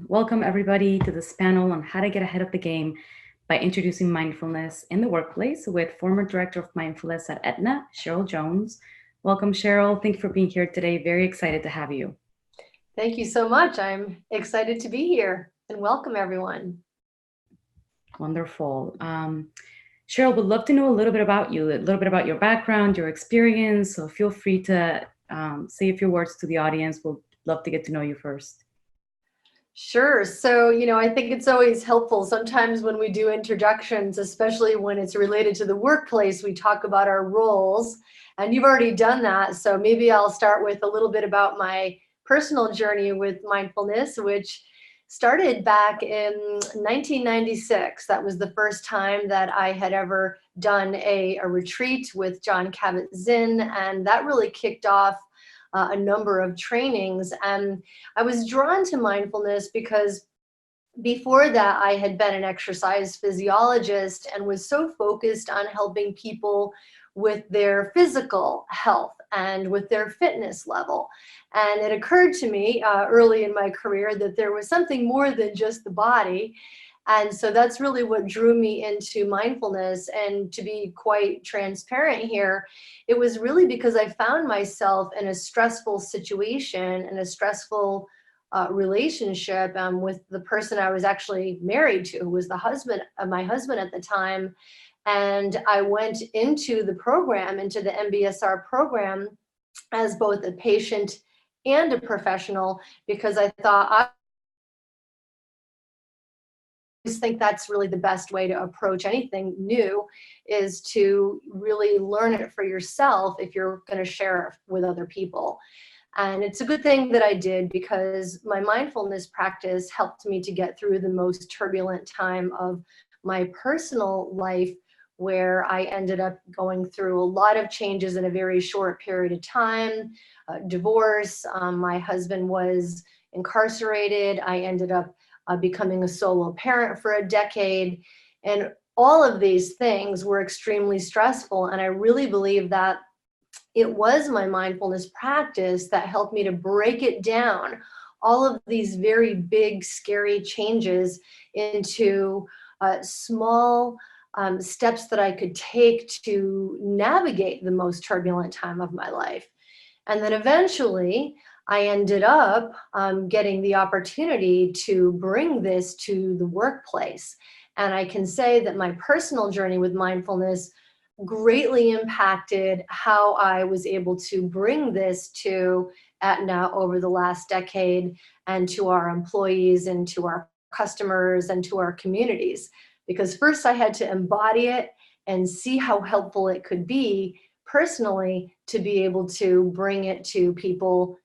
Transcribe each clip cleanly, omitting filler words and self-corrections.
Welcome, everybody, to this panel on how to get ahead of the game by introducing mindfulness in the workplace with former Director of Mindfulness at Aetna, Cheryl Jones. Welcome, Cheryl. Thank you for being here today. Very excited to have you. Thank you so much. I'm excited to be here and welcome everyone. Wonderful. Cheryl, would love to know a little bit about you, a little bit about your background, your experience. So feel free to say a few words to the audience. We'll love to get to know you first. Sure. So, I think it's always helpful sometimes when we do introductions, especially when it's related to the workplace, we talk about our roles. And you've already done that. So maybe I'll start with a little bit about my personal journey with mindfulness, which started back in 1996. That was the first time that I had ever done a retreat with John Kabat-Zinn. And that really kicked off a number of trainings. And I was drawn to mindfulness because before that, I had been an exercise physiologist and was so focused on helping people with their physical health and with their fitness level. And it occurred to me early in my career that there was something more than just the body. And so that's really what drew me into mindfulness. And to be quite transparent here, it was really because I found myself in a stressful situation, in a stressful relationship with the person I was actually married to, who was the husband of my husband at the time. And I went into the program, into the MBSR program, as both a patient and a professional, because I thought think that's really the best way to approach anything new, is to really learn it for yourself if you're going to share it with other people. And it's a good thing that I did, because my mindfulness practice helped me to get through the most turbulent time of my personal life, where I ended up going through a lot of changes in a very short period of time. Divorce, my husband was incarcerated. I ended up becoming a solo parent for a decade. And all of these things were extremely stressful. And I really believe that it was my mindfulness practice that helped me to break it down, all of these very big, scary changes, into small steps that I could take to navigate the most turbulent time of my life. And then eventually, I ended up getting the opportunity to bring this to the workplace. And I can say that my personal journey with mindfulness greatly impacted how I was able to bring this to Aetna over the last decade, and to our employees and to our customers and to our communities. Because first I had to embody it and see how helpful it could be personally to be able to bring it to people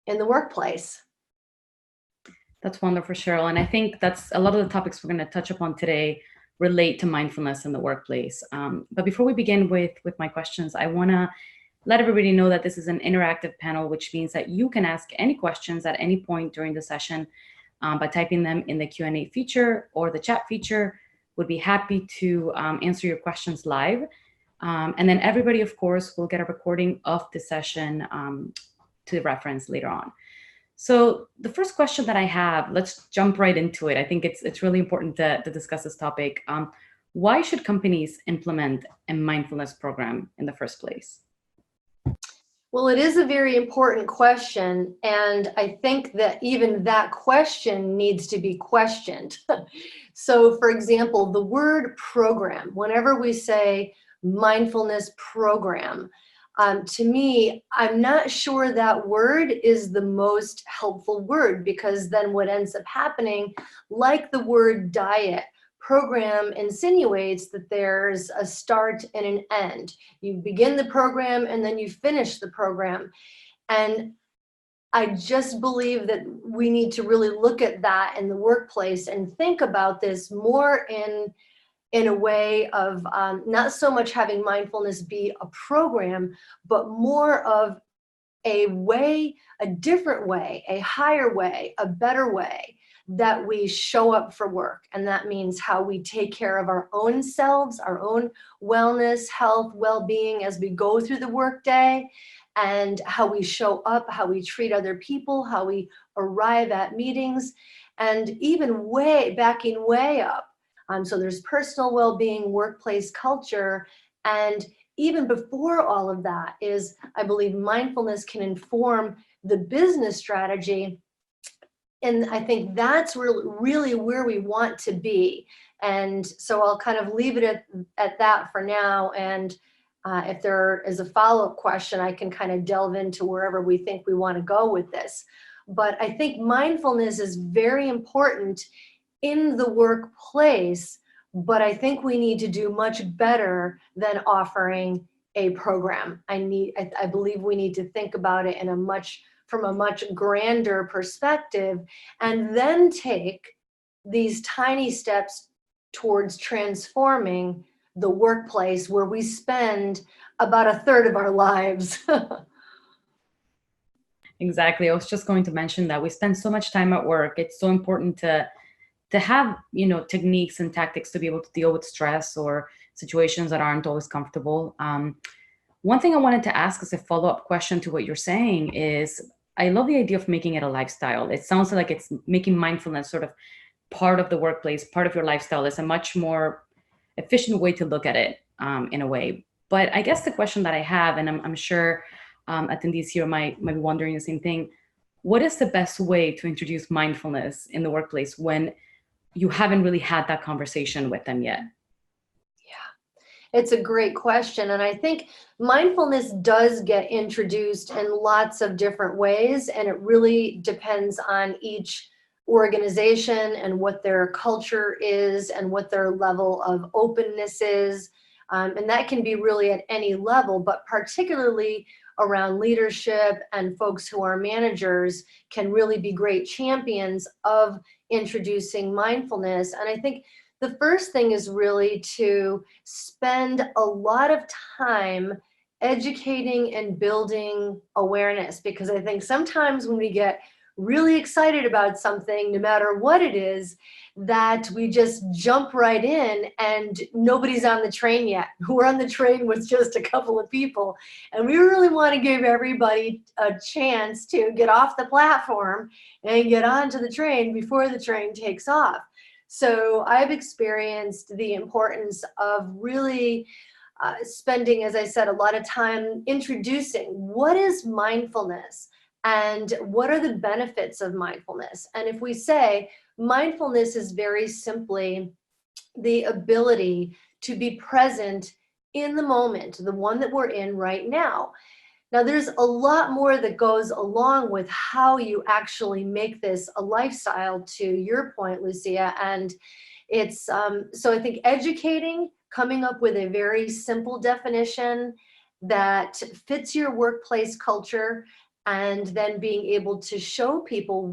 in the workplace. That's wonderful, Cheryl. And I think that's a lot of the topics we're going to touch upon today relate to mindfulness in the workplace. But before we begin with my questions, I want to let everybody know that this is an interactive panel, which means that you can ask any questions at any point during the session by typing them in the Q&A feature or the chat feature. Would be happy to answer your questions live. And then everybody, of course, will get a recording of the session to reference later on. So the first question that I have, let's jump right into it. I think it's really important to discuss this topic. Why should companies implement a mindfulness program in the first place? Well, it is a very important question, and I think that even that question needs to be questioned. So, for example, the word program, whenever we say mindfulness program, to me, I'm not sure that word is the most helpful word, because then what ends up happening, like the word diet, program insinuates that there's a start and an end. You begin the program and then you finish the program. And I just believe that we need to really look at that in the workplace and think about this more in a way of not so much having mindfulness be a program, but more of a way, a different way, a higher way, a better way that we show up for work. And that means how we take care of our own selves, our own wellness, health, well-being as we go through the workday, and how we show up, how we treat other people, how we arrive at meetings. and even backing way up. So there's personal well-being, workplace culture, and even before all of that is, I believe, mindfulness can inform the business strategy. And I think that's really where we want to be. And so I'll kind of leave it at that for now. And if there is a follow-up question, I can kind of delve into wherever we think we want to go with this. But I think mindfulness is very important in the workplace, but I think we need to do much better than offering a program. I believe we need to think about it from a much grander perspective, and then take these tiny steps towards transforming the workplace where we spend about a third of our lives. Exactly. I was just going to mention that we spend so much time at work. It's so important to have, techniques and tactics to be able to deal with stress or situations that aren't always comfortable. One thing I wanted to ask as a follow-up question to what you're saying is, I love the idea of making it a lifestyle. It sounds like it's making mindfulness sort of part of the workplace, part of your lifestyle. Is a much more efficient way to look at it, in a way. But I guess the question that I have, and I'm sure attendees here might be wondering the same thing: what is the best way to introduce mindfulness in the workplace when you haven't really had that conversation with them yet? It's a great question. And I think mindfulness does get introduced in lots of different ways, and it really depends on each organization and what their culture is and what their level of openness is. And that can be really at any level, but particularly around leadership, and folks who are managers can really be great champions of introducing mindfulness. And I think the first thing is really to spend a lot of time educating and building awareness, because I think sometimes when we get really excited about something, no matter what it is, that we just jump right in and nobody's on the train yet. We're on the train with just a couple of people, and we really want to give everybody a chance to get off the platform and get onto the train before the train takes off. So I've experienced the importance of really spending, as I said, a lot of time introducing what is mindfulness and what are the benefits of mindfulness. And if we say mindfulness is very simply the ability to be present in the moment, the one that we're in right now. Now, there's a lot more that goes along with how you actually make this a lifestyle, to your point, Lucia. And it's, so I think educating, coming up with a very simple definition that fits your workplace culture, and then being able to show people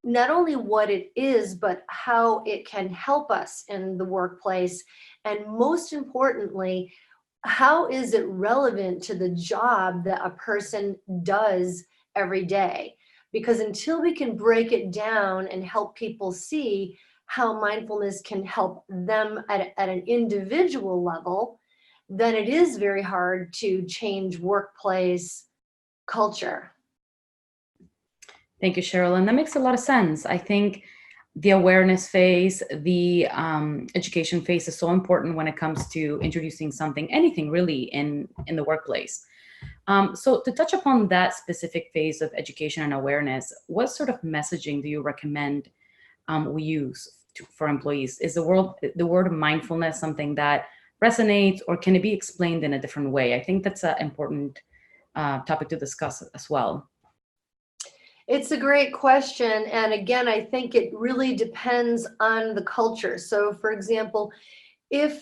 not only what it is, but how it can help us in the workplace. And most importantly, how is it relevant to the job that a person does every day? Because until we can break it down and help people see how mindfulness can help them at an individual level, then it is very hard to change workplace culture. Thank you, Cheryl. And that makes a lot of sense. I think the awareness phase, the education phase is so important when it comes to introducing something, anything really, in the workplace. So to touch upon that specific phase of education and awareness, what sort of messaging do you recommend we use for employees? Is the word mindfulness something that resonates, or can it be explained in a different way? I think that's an important topic to discuss as well. It's a great question. And again, I think it really depends on the culture. So for example, if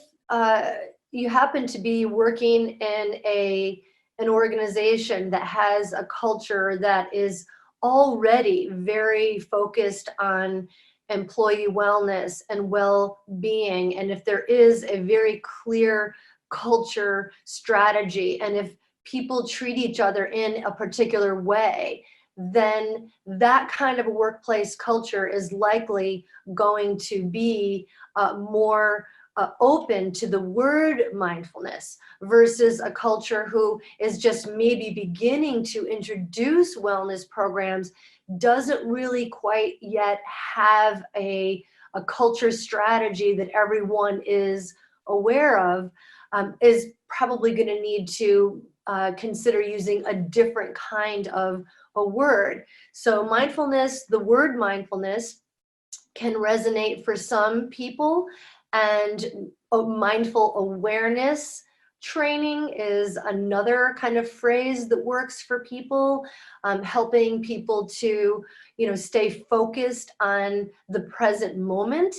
you happen to be working in an organization that has a culture that is already very focused on employee wellness and well-being, and if there is a very clear culture strategy, and if people treat each other in a particular way, then that kind of a workplace culture is likely going to be more open to the word mindfulness versus a culture who is just maybe beginning to introduce wellness programs, doesn't really quite yet have a culture strategy that everyone is aware of, is probably going to need to consider using a different kind of a word. So mindfulness, the word mindfulness, can resonate for some people, and mindful awareness training is another kind of phrase that works for people, helping people to, stay focused on the present moment.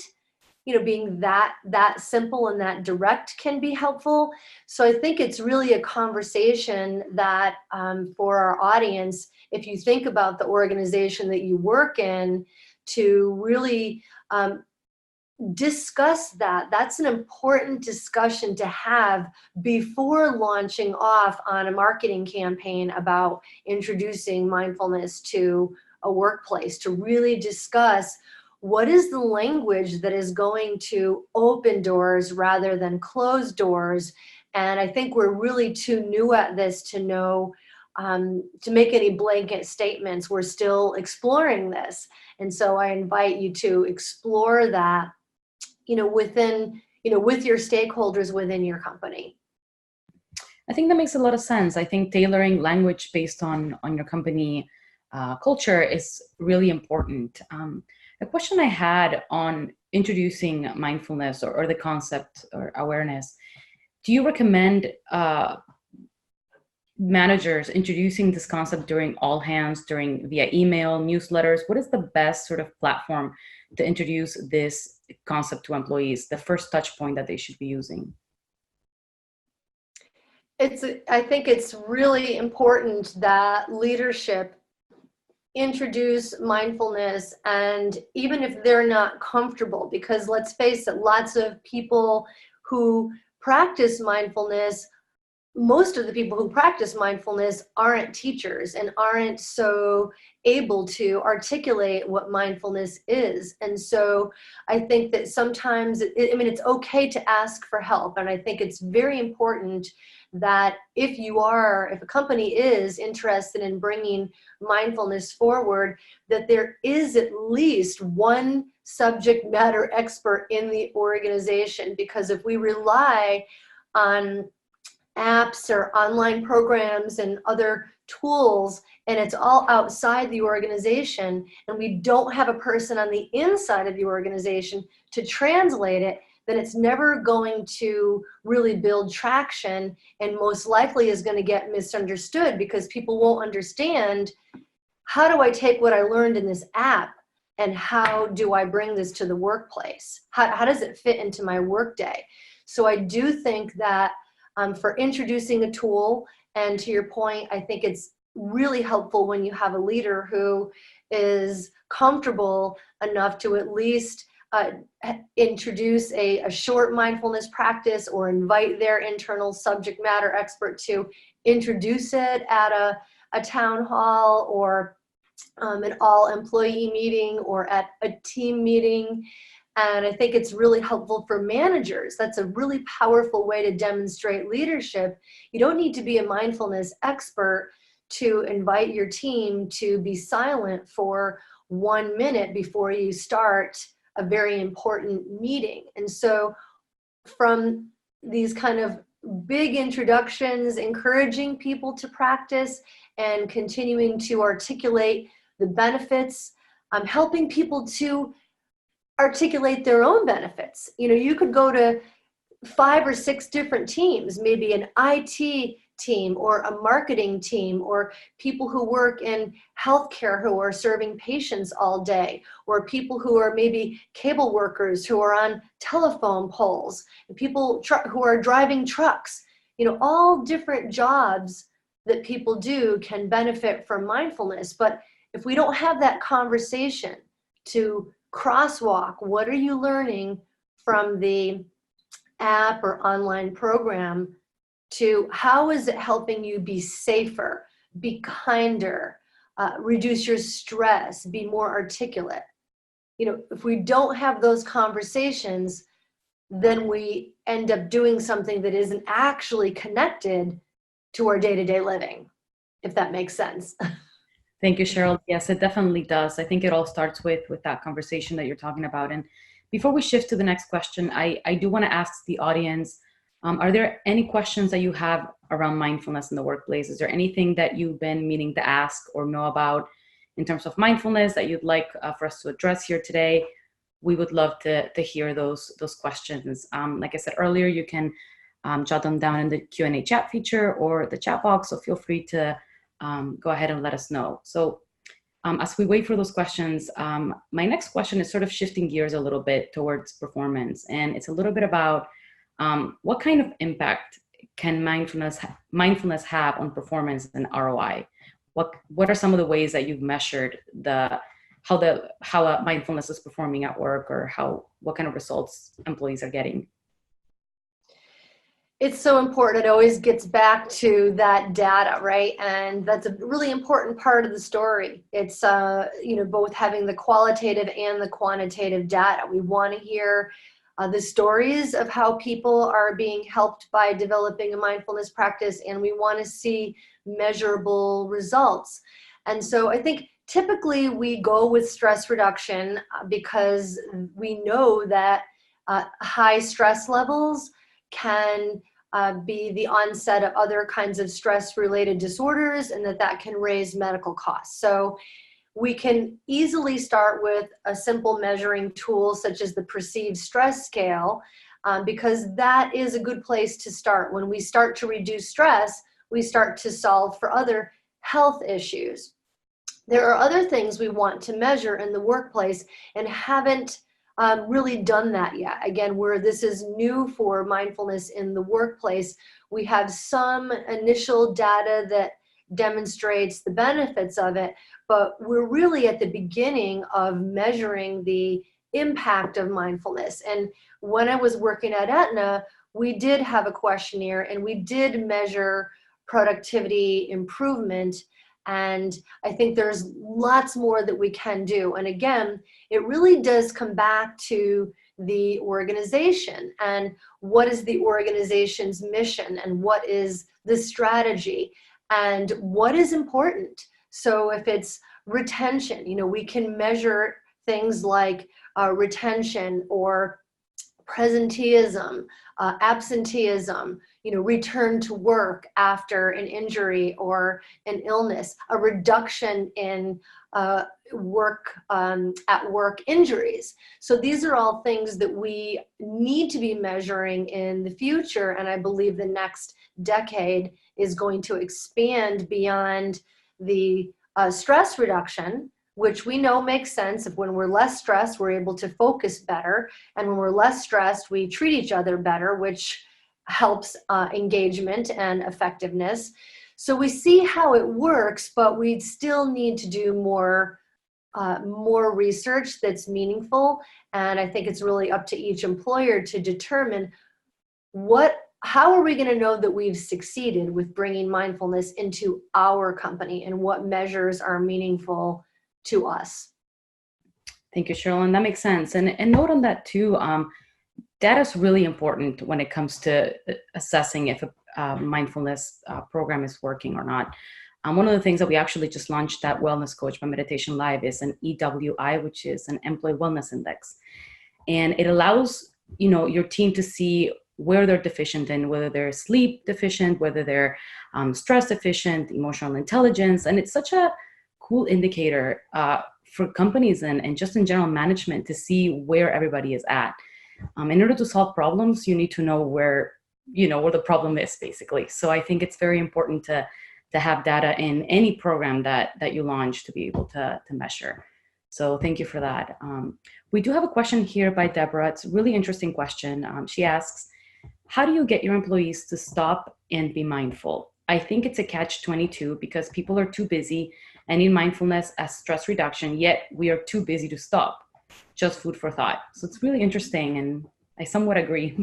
Being that simple and that direct can be helpful. So I think it's really a conversation that, for our audience, if you think about the organization that you work in, to really discuss that. That's an important discussion to have before launching off on a marketing campaign about introducing mindfulness to a workplace, to really discuss what is the language that is going to open doors rather than close doors. And I think we're really too new at this to know, to make any blanket statements. We're still exploring this. And so I invite you to explore that, within, with your stakeholders within your company. I think that makes a lot of sense. I think tailoring language based on your company culture is really important. A question I had on introducing mindfulness or the concept or awareness, do you recommend managers introducing this concept during all hands, via email, newsletters? What is the best sort of platform to introduce this concept to employees, the first touch point that they should be using? I think it's really important that leadership introduce mindfulness, and even if they're not comfortable, because let's face it, lots of people who practice mindfulness, most of the people who practice mindfulness aren't teachers and aren't so able to articulate what mindfulness is. And so I think that sometimes, it's okay to ask for help. And I think it's very important that if a company is interested in bringing mindfulness forward, that there is at least one subject matter expert in the organization. Because if we rely on apps or online programs and other tools, and it's all outside the organization, and we don't have a person on the inside of the organization to translate it, then it's never going to really build traction, and most likely is going to get misunderstood, because people won't understand, how do I take what I learned in this app and how do I bring this to the workplace? How does it fit into my workday? So I do think that for introducing a tool, and to your point, I think it's really helpful when you have a leader who is comfortable enough to at least introduce a short mindfulness practice, or invite their internal subject matter expert to introduce it at a town hall, or an all employee meeting, or at a team meeting. And I think it's really helpful for managers. That's a really powerful way to demonstrate leadership. You don't need to be a mindfulness expert to invite your team to be silent for 1 minute before you start a very important meeting. And so from these kind of big introductions, encouraging people to practice and continuing to articulate the benefits, helping people to articulate their own benefits. You could go to 5 or 6 different teams, maybe an IT team or a marketing team, or people who work in healthcare who are serving patients all day, or people who are maybe cable workers who are on telephone poles, and people who are driving trucks. All different jobs that people do can benefit from mindfulness. But if we don't have that conversation to crosswalk, what are you learning from the app or online program, to how is it helping you be safer, be kinder, reduce your stress, be more articulate? If we don't have those conversations, then we end up doing something that isn't actually connected to our day-to-day living, if that makes sense. Thank you, Cheryl. Yes, it definitely does. I think it all starts with that conversation that you're talking about. And before we shift to the next question, I do want to ask the audience, are there any questions that you have around mindfulness in the workplace? Is there anything that you've been meaning to ask or know about in terms of mindfulness that you'd like for us to address here today? We would love to hear those questions. Like I said earlier, you can jot them down in the Q&A chat feature or the chat box. So feel free to go ahead and let us know. So as we wait for those questions, my next question is sort of shifting gears a little bit towards performance. And it's a little bit about what kind of impact can mindfulness have on performance and ROI? What are some of the ways that you've measured how mindfulness is performing at work, or what kind of results employees are getting? It's so important. It always gets back to that data, right? And that's a really important part of the story. It's both having the qualitative and the quantitative data. We want to hear the stories of how people are being helped by developing a mindfulness practice, and we want to see measurable results. And so I think typically we go with stress reduction because we know that high stress levels can be the onset of other kinds of stress-related disorders, and that can raise medical costs. So we can easily start with a simple measuring tool such as the perceived stress scale, because that is a good place to start. When we start to reduce stress, we start to solve for other health issues. There are other things we want to measure in the workplace and haven't really done that yet. Again, this is new for mindfulness in the workplace. We have some initial data that demonstrates the benefits of it, but we're really at the beginning of measuring the impact of mindfulness. And when I was working at Aetna, we did have a questionnaire and we did measure productivity improvement. And I think there's lots more that we can do. And again, it really does come back to the organization and what is the organization's mission and what is the strategy and what is important. So if it's retention, we can measure things like retention or presenteeism, absenteeism, return to work after an injury or an illness, a reduction in at work injuries. So these are all things that we need to be measuring in the future. And I believe the next decade is going to expand beyond the stress reduction, which we know makes sense. If when we're less stressed, we're able to focus better. And when we're less stressed, we treat each other better, which helps engagement and effectiveness. So we see how it works, but we still need to do more research that's meaningful. And I think it's really up to each employer to determine how are we going to know that we've succeeded with bringing mindfulness into our company and what measures are meaningful to us. Thank you, Cheryl. And that makes sense. And note on that too, data is really important when it comes to assessing if a mindfulness program is working or not. One of the things that we actually just launched at Wellness Coach by Meditation.live is an EWI, which is an Employee Wellness Index. And it allows, your team to see where they're deficient in, whether they're sleep deficient, whether they're stress deficient, emotional intelligence. And it's such a cool indicator for companies and just in general management to see where everybody is at. In order to solve problems, you need to know where the problem is, basically. So I think it's very important to have data in any program that you launch to be able to measure. So thank you for that. We do have a question here by Deborah. It's a really interesting question. She asks, how do you get your employees to stop and be mindful? I think it's a catch-22 because people are too busy and need mindfulness as stress reduction, yet we are too busy to stop. Just food for thought. So it's really interesting, and I somewhat agree.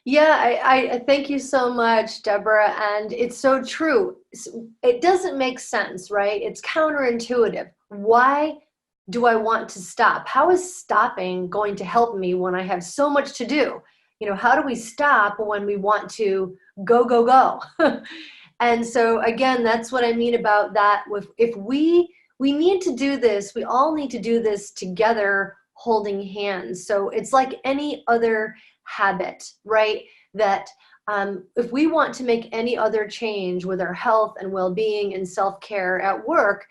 Yeah, I thank you so much, Deborah. And it's so true. It doesn't make sense, right? It's counterintuitive. Why do I want to stop? How is stopping going to help me when I have so much to do? How do we stop when we want to go, go, go? And so again, that's what I mean about that. If we need to do this, we all need to do this together, holding hands. So it's like any other habit, right? That if we want to make any other change with our health and well-being and self-care at work,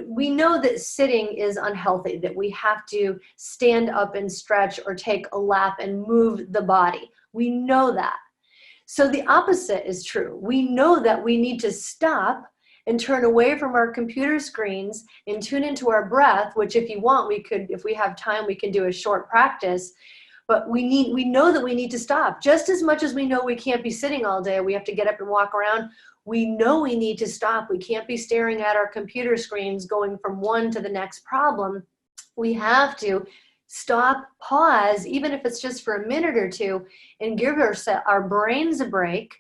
we know that sitting is unhealthy, that we have to stand up and stretch or take a lap and move the body. We know that. So the opposite is true. We know that we need to stop and turn away from our computer screens and tune into our breath, which if you want, if we have time, we can do a short practice. But we know that we need to stop. Just as much as we know we can't be sitting all day, we have to get up and walk around. We know we need to stop. We can't be staring at our computer screens going from one to the next problem. We have to stop, pause, even if it's just for a minute or two, and give our brains a break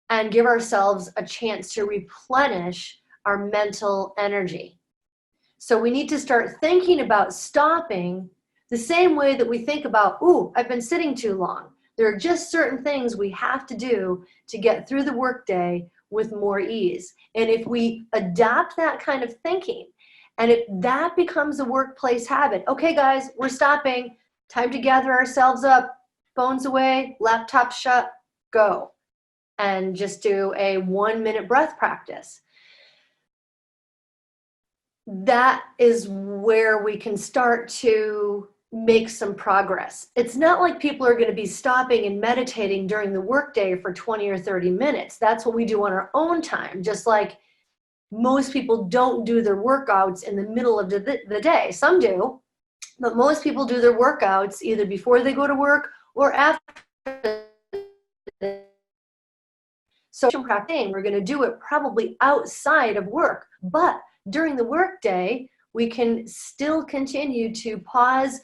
and give ourselves a chance to replenish our mental energy. So we need to start thinking about stopping the same way that we think about, I've been sitting too long. There are just certain things we have to do to get through the workday with more ease. And if we adopt that kind of thinking, and if that becomes a workplace habit, okay guys, we're stopping, time to gather ourselves up, phones away, laptop shut, go. And just do a 1-minute breath practice. That is where we can start to make some progress. It's not like people are going to be stopping and meditating during the workday for 20 or 30 minutes. That's what we do on our own time, just like most people don't do their workouts in the middle of the day. Some do, but most people do their workouts either before they go to work or after. So we're going to do it probably outside of work, but during the workday, we can still continue to pause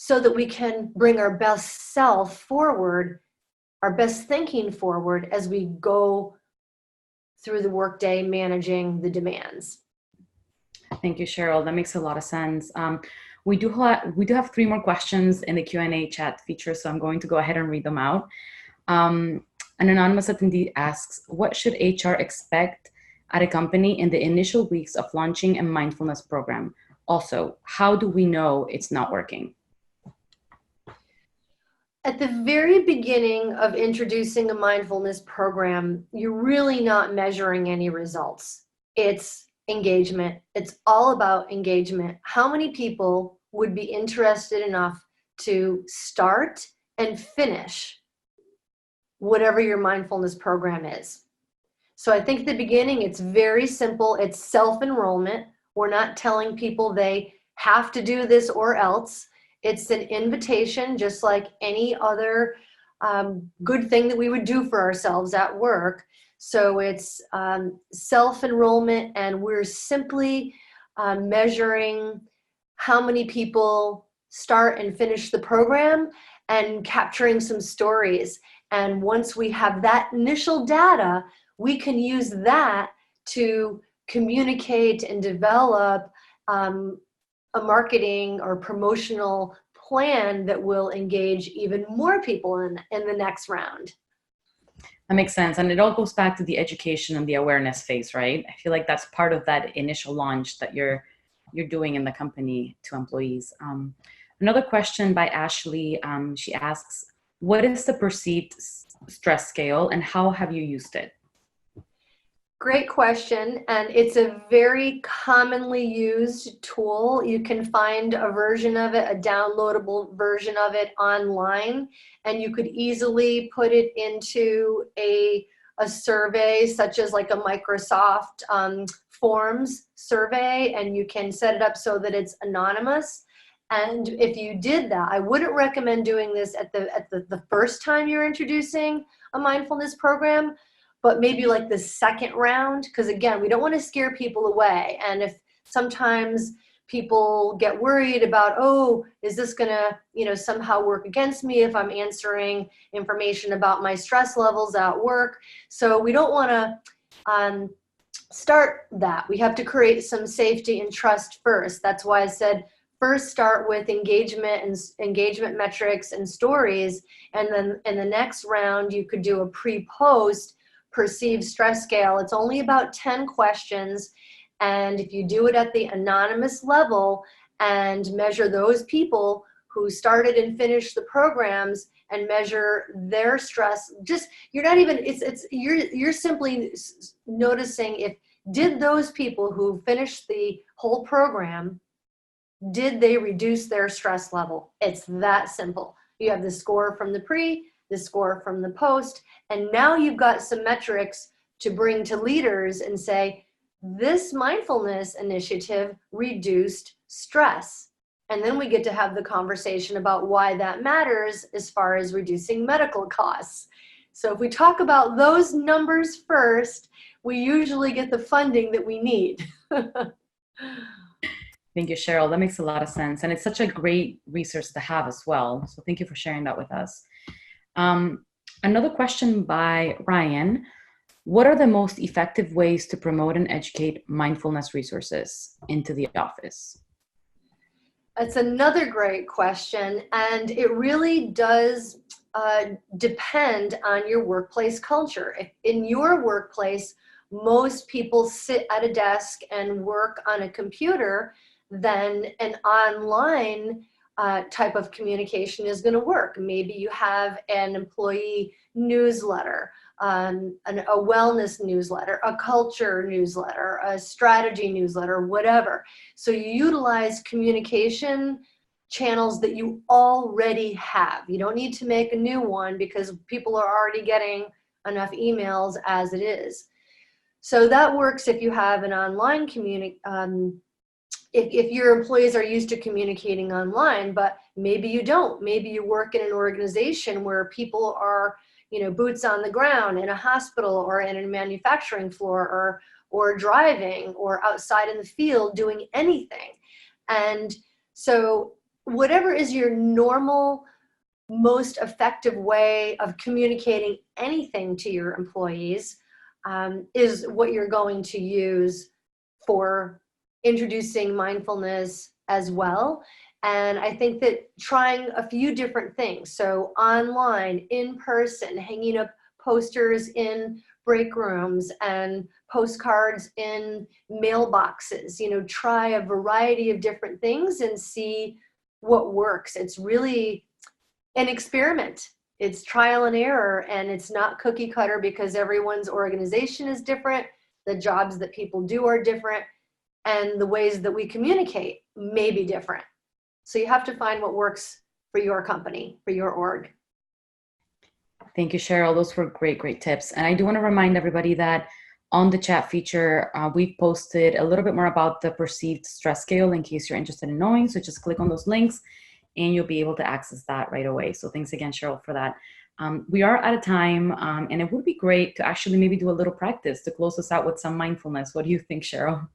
so that we can bring our best self forward, our best thinking forward as we go through the workday managing the demands. Thank you, Cheryl. That makes a lot of sense. We do have 3 more questions in the Q&A chat feature, so I'm going to go ahead and read them out. An anonymous attendee asks, what should HR expect at a company in the initial weeks of launching a mindfulness program? Also, how do we know it's not working? At the very beginning of introducing a mindfulness program, you're really not measuring any results. It's engagement. It's all about engagement. How many people would be interested enough to start and finish whatever your mindfulness program is? So I think at the beginning, it's very simple. It's self-enrollment. We're not telling people they have to do this or else. It's an invitation, just like any other good thing that we would do for ourselves at work. So it's self-enrollment, and we're simply measuring how many people start and finish the program and capturing some stories. And once we have that initial data, we can use that to communicate and develop a marketing or promotional plan that will engage even more people in the next round. That makes sense. And it all goes back to the education and the awareness phase, right? I feel like that's part of that initial launch that you're doing in the company to employees. Another question by Ashley. She asks, what is the perceived stress scale and how have you used it? Great question, and it's a very commonly used tool. You can find a version of it, a downloadable version of it online, and you could easily put it into a survey, such as like a Microsoft Forms survey, and you can set it up so that it's anonymous. And if you did that, I wouldn't recommend doing this at the first time you're introducing a mindfulness program, but maybe like the second round, because again, we don't want to scare people away. And if sometimes people get worried about, oh, is this gonna, somehow work against me if I'm answering information about my stress levels at work? So we don't want to start that. We have to create some safety and trust first. That's why I said first start with engagement and engagement metrics and stories. And then in the next round, you could do a pre-post perceived stress scale. It's only about 10 questions. And if you do it at the anonymous level and measure those people who started and finished the programs and measure their stress, just, you're not even, you're simply noticing if, did those people who finished the whole program, did they reduce their stress level? It's that simple. You have the score from the pre, the score from the post, and now you've got some metrics to bring to leaders and say, this mindfulness initiative reduced stress. And then we get to have the conversation about why that matters as far as reducing medical costs. So if we talk about those numbers first, we usually get the funding that we need. Thank you, Cheryl. That makes a lot of sense. And it's such a great resource to have as well. So thank you for sharing that with us. Another question by Ryan. What are the most effective ways to promote and educate mindfulness resources into the office? That's another great question. And it really does depend on your workplace culture. If in your workplace, most people sit at a desk and work on a computer, then an online type of communication is going to work. Maybe you have an employee newsletter, a wellness newsletter, a culture newsletter, a strategy newsletter, whatever. So you utilize communication channels that you already have. You don't need to make a new one because people are already getting enough emails as it is. So that works if you have an online if your employees are used to communicating online, but maybe you don't. Maybe you work in an organization where people are, boots on the ground in a hospital or in a manufacturing floor or driving or outside in the field doing anything. And so whatever is your normal, most effective way of communicating anything to your employees is what you're going to use for introducing mindfulness as well. And I think that trying a few different things, so online, in person, hanging up posters in break rooms and postcards in mailboxes, try a variety of different things and see what works. It's really an experiment. It's trial and error, and it's not cookie cutter because everyone's organization is different. The jobs that people do are different, and the ways that we communicate may be different. So you have to find what works for your company, for your org. Thank you, Cheryl. Those were great tips. And I do want to remind everybody that on the chat feature, we've posted a little bit more about the perceived stress scale in case you're interested in knowing. So just click on those links and you'll be able to access that right away. So thanks again, Cheryl, for that. We are out of time, and it would be great to actually maybe do a little practice to close us out with some mindfulness. What do you think, Cheryl?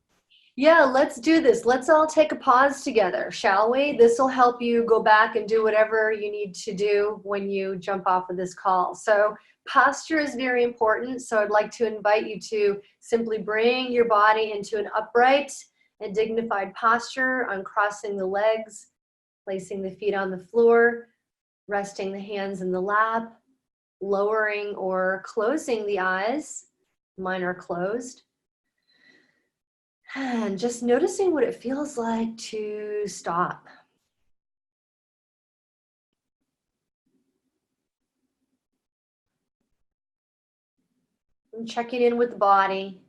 Yeah, let's do this. Let's all take a pause together, shall we? This will help you go back and do whatever you need to do when you jump off of this call. So posture is very important. So I'd like to invite you to simply bring your body into an upright and dignified posture, uncrossing the legs, placing the feet on the floor, resting the hands in the lap, lowering or closing the eyes. Mine are closed. And just noticing what it feels like to stop. And checking in with the body.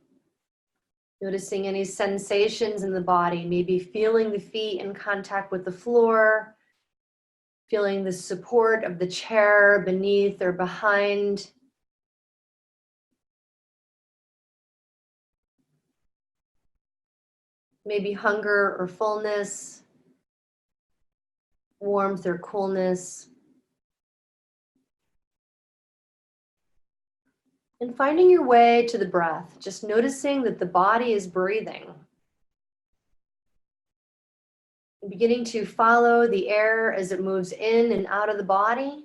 Noticing any sensations in the body, maybe feeling the feet in contact with the floor, feeling the support of the chair beneath or behind. Maybe hunger or fullness, warmth or coolness. And finding your way to the breath, just noticing that the body is breathing. And beginning to follow the air as it moves in and out of the body.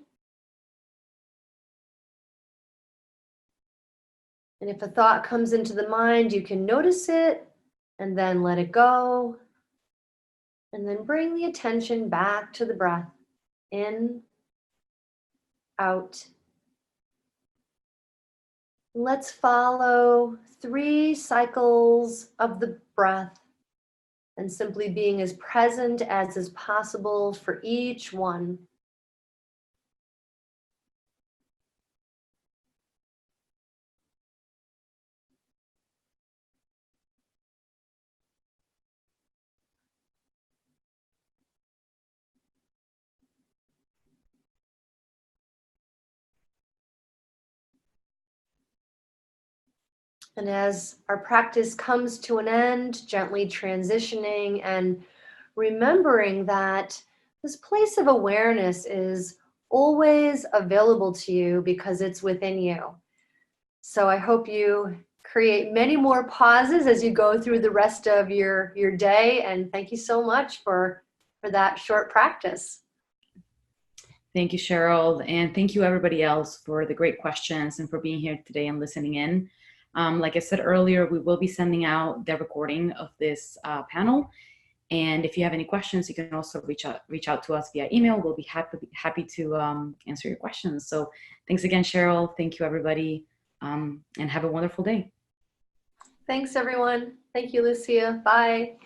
And if a thought comes into the mind, you can notice it and then let it go. And then bring the attention back to the breath. In, out. Let's follow 3 cycles of the breath and simply being as present as is possible for each one. And as our practice comes to an end, gently transitioning and remembering that this place of awareness is always available to you because it's within you. So I hope you create many more pauses as you go through the rest of your day. And thank you so much for that short practice. Thank you, Cheryl. And thank you, everybody else, for the great questions and for being here today and listening in. Like I said earlier, we will be sending out the recording of this panel. And if you have any questions, you can also reach out to us via email. We'll be happy to answer your questions. So thanks again, Cheryl. Thank you, everybody. And have a wonderful day. Thanks, everyone. Thank you, Lucia. Bye.